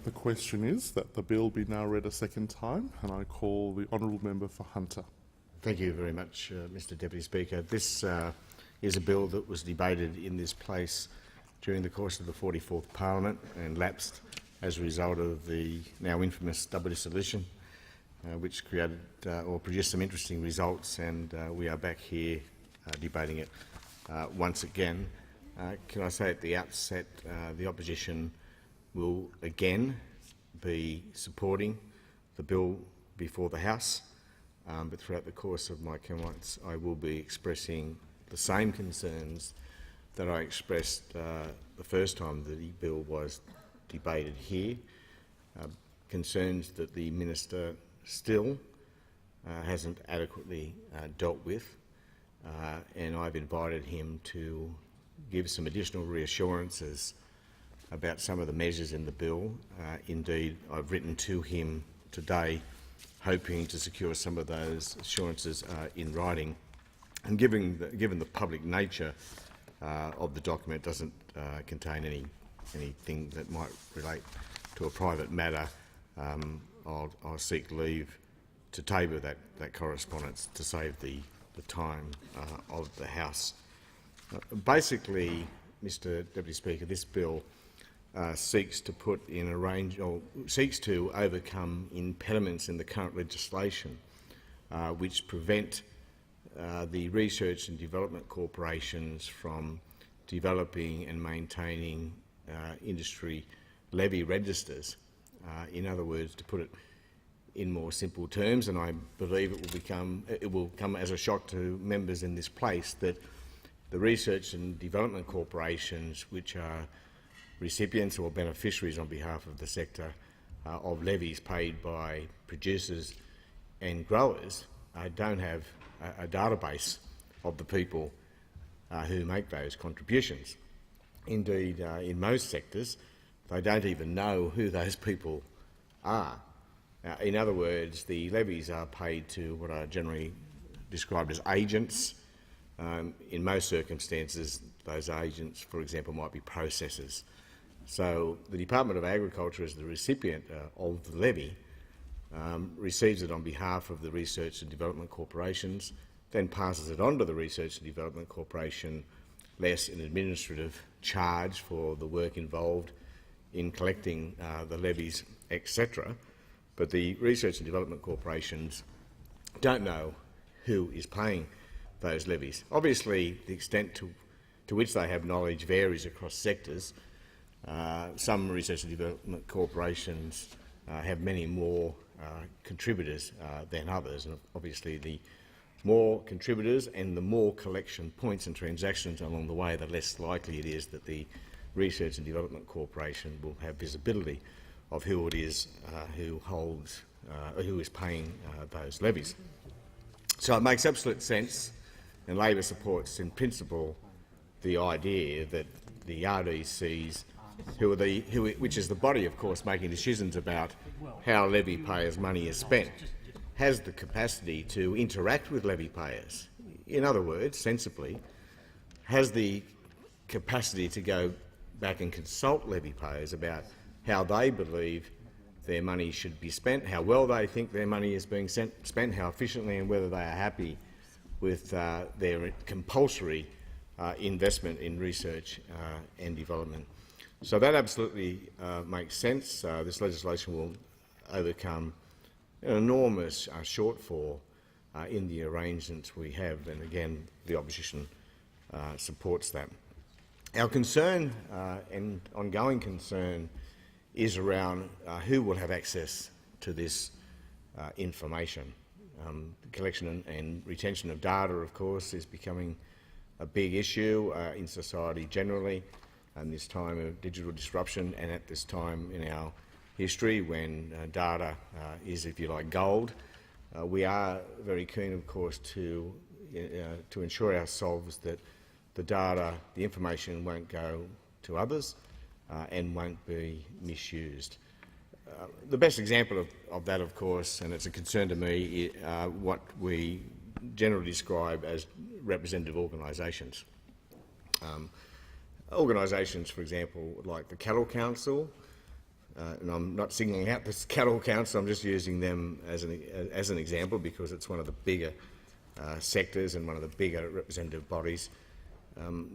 The question is that the bill be now read a second time, and I call the honourable member for Hunter. Thank you very much, Mr Deputy Speaker. This is a bill that was debated in this place during the course of the 44th Parliament and lapsed as a result of the now infamous double dissolution, which created or produced some interesting results, and we are back here debating it once again. Can I say at the outset, the opposition will again be supporting the bill before the House, but throughout the course of my comments I will be expressing the same concerns that I expressed the first time the bill was debated here, concerns that the Minister still hasn't adequately dealt with, and I've invited him to give some additional reassurances about some of the measures in the bill. Indeed, I've written to him today hoping to secure some of those assurances in writing. And given the public nature of the document, doesn't contain anything that might relate to a private matter, I'll seek leave to table that correspondence to save the time of the House. Basically, Mr Deputy Speaker, this bill seeks to put in a range, or seeks to overcome impediments in the current legislation which prevent the research and development corporations from developing and maintaining industry levy registers. In other words, to put it in more simple terms, and I believe it will come as a shock to members in this place, that the research and development corporations, which are recipients or beneficiaries on behalf of the sector of levies paid by producers and growers, don't have a database of the people who make those contributions. Indeed, in most sectors, they don't even know who those people are. In other words, the levies are paid to what are generally described as agents. In most circumstances, those agents, for example, might be processors. So the Department of Agriculture, as the recipient of the levy, receives it on behalf of the Research and Development Corporations, then passes it on to the Research and Development Corporation, less an administrative charge for the work involved in collecting the levies, etc. But the Research and Development Corporations don't know who is paying those levies. Obviously, the extent to which they have knowledge varies across sectors. Some research and development corporations have many more contributors than others, and obviously the more contributors and the more collection points and transactions along the way, the less likely it is that the Research and Development Corporation will have visibility of who it is who is paying those levies. So it makes absolute sense, and Labor supports in principle the idea that the RDCs, which is the body, of course, making decisions about how levy payers' money is spent, has the capacity to interact with levy payers. In other words, sensibly, has the capacity to go back and consult levy payers about how they believe their money should be spent, how well they think their money is being spent, how efficiently, and whether they are happy with their compulsory investment in research and development. So that absolutely makes sense. This legislation will overcome an enormous shortfall in the arrangements we have, and again, the opposition supports that. Our concern and ongoing concern is around who will have access to this information. The collection and retention of data, of course, is becoming a big issue in society generally, in this time of digital disruption and at this time in our history when data is, if you like, gold. We are very keen, of course, to ensure ourselves that the data, the information won't go to others and won't be misused. The best example of that, of course, and it's a concern to me, what we generally describe as representative organisations. Organisations, for example, like the Cattle Council, and I'm not singling out the Cattle Council, I'm just using them as an example because it's one of the bigger sectors and one of the bigger representative bodies.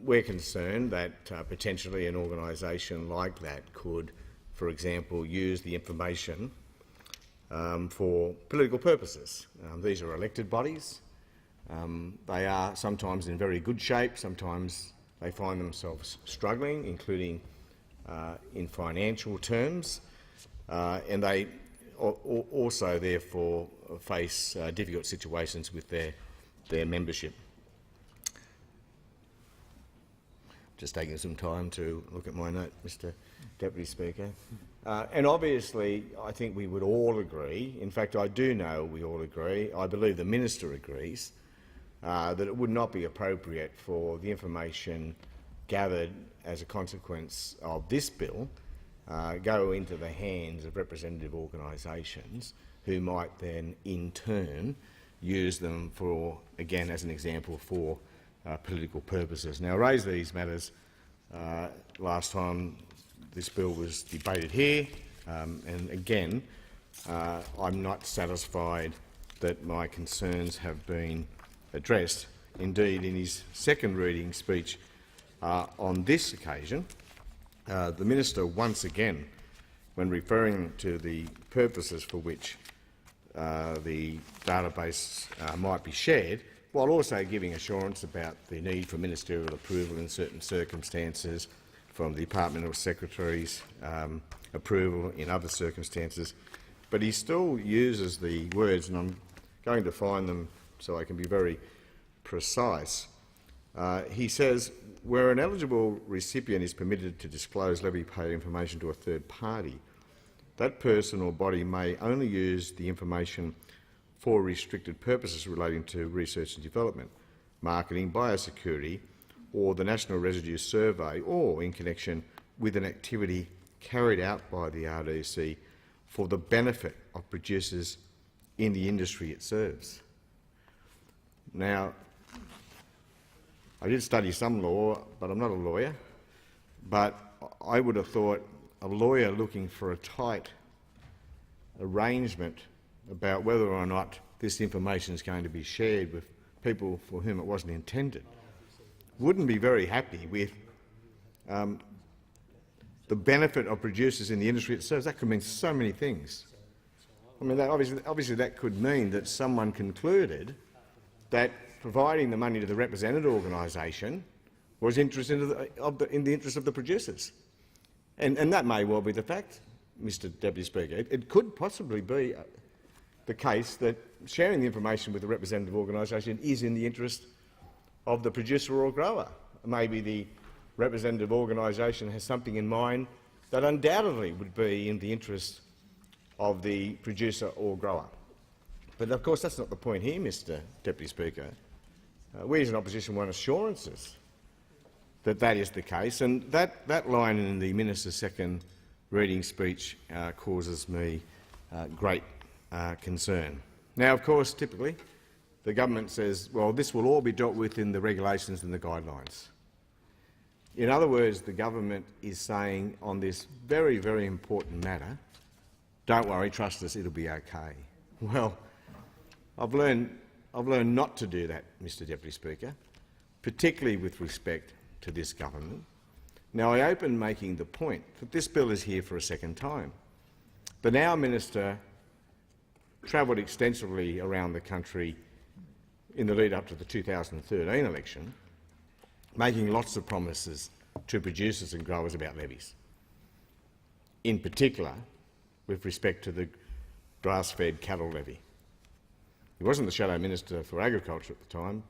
We're concerned that potentially an organisation like that could, for example, use the information for political purposes. These are elected bodies. They are sometimes in very good shape, sometimes they find themselves struggling, including in financial terms, and they also therefore face difficult situations with their membership. Just taking some time to look at my note, Mr Deputy Speaker. And obviously I think we would all agree, in fact I do know we all agree, I believe the Minister agrees, that it would not be appropriate for the information gathered as a consequence of this bill go into the hands of representative organisations who might then in turn use them for, again as an example, for political purposes. Now, I raised these matters last time this bill was debated here, and again I'm not satisfied that my concerns have been addressed. Indeed, in his second reading speech on this occasion, the Minister once again, when referring to the purposes for which the database might be shared, while also giving assurance about the need for ministerial approval in certain circumstances, from the Department of Secretary's approval in other circumstances, but he still uses the words, and I'm going to find them so I can be very precise. He says, where an eligible recipient is permitted to disclose levy-paid information to a third party, that person or body may only use the information for restricted purposes relating to research and development, marketing, biosecurity, or the National Residue Survey, or in connection with an activity carried out by the RDC for the benefit of producers in the industry it serves. Now, I did study some law, but I'm not a lawyer. But I would have thought a lawyer looking for a tight arrangement about whether or not this information is going to be shared with people for whom it wasn't intended wouldn't be very happy with the benefit of producers in the industry it serves. That could mean so many things. I mean, obviously that could mean that someone concluded that providing the money to the representative organisation was in the interest of the producers. And that may well be the fact, Mr Deputy Speaker. It could possibly be the case that sharing the information with the representative organisation is in the interest of the producer or grower. Maybe the representative organisation has something in mind that undoubtedly would be in the interest of the producer or grower. But of course that's not the point here, Mr Deputy Speaker. We as an opposition want assurances that that is the case, and that line in the Minister's second reading speech causes me great concern. Now, of course, typically the government says, well, this will all be dealt with in the regulations and the guidelines. In other words, the government is saying on this very, very important matter, don't worry, trust us, it'll be okay. Well, I've learned not to do that, Mr Deputy Speaker, particularly with respect to this government. Now, I open making the point that this bill is here for a second time. The now Minister travelled extensively around the country in the lead up to the 2013 election, making lots of promises to producers and growers about levies, in particular with respect to the grass-fed cattle levy. He wasn't the Shadow Minister for Agriculture at the time,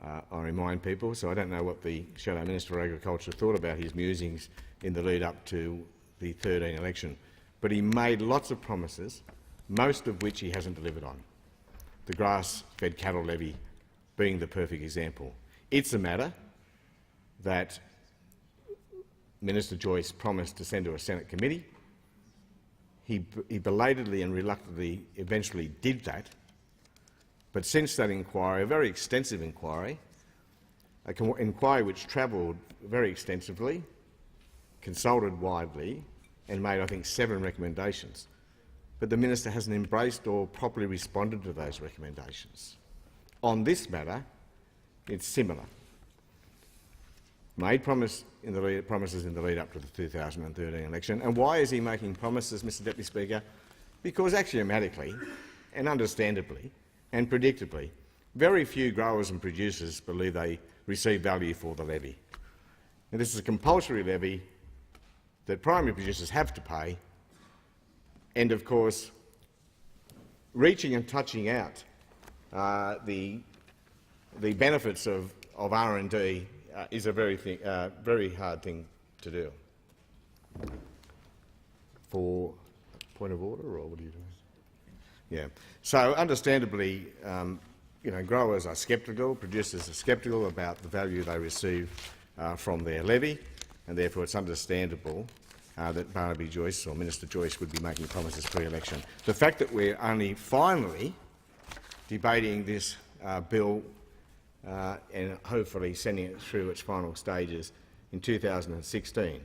I remind people, so I don't know what the Shadow Minister for Agriculture thought about his musings in the lead up to the 2013 election. But he made lots of promises, most of which he hasn't delivered on. The grass-fed cattle levy being the perfect example. It's a matter that Minister Joyce promised to send to a Senate committee. He belatedly and reluctantly eventually did that. But since that inquiry, a very extensive inquiry, an inquiry which travelled very extensively, consulted widely, and made, I think, 7 recommendations. But the minister hasn't embraced or properly responded to those recommendations. On this matter, it's similar. Made promises in the lead up to the 2013 election. And why is he making promises, Mr Deputy Speaker? Because axiomatically and understandably and predictably, very few growers and producers believe they receive value for the levy. And this is a compulsory levy that primary producers have to pay, and of course, reaching and touching out the benefits of R&D is a very hard thing to do. For point of order, or what are you doing? Yeah. So, understandably, growers are sceptical, producers are sceptical about the value they receive from their levy, and therefore it's understandable that Barnaby Joyce or Minister Joyce would be making promises pre-election. The fact that we're only finally debating this bill and hopefully sending it through its final stages in 2016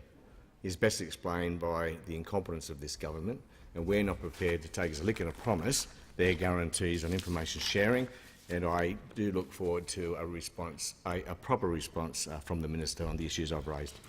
is best explained by the incompetence of this government, and we're not prepared to take as a lick and a promise their guarantees on information sharing, and I do look forward to a response, a proper response from the Minister on the issues I've raised.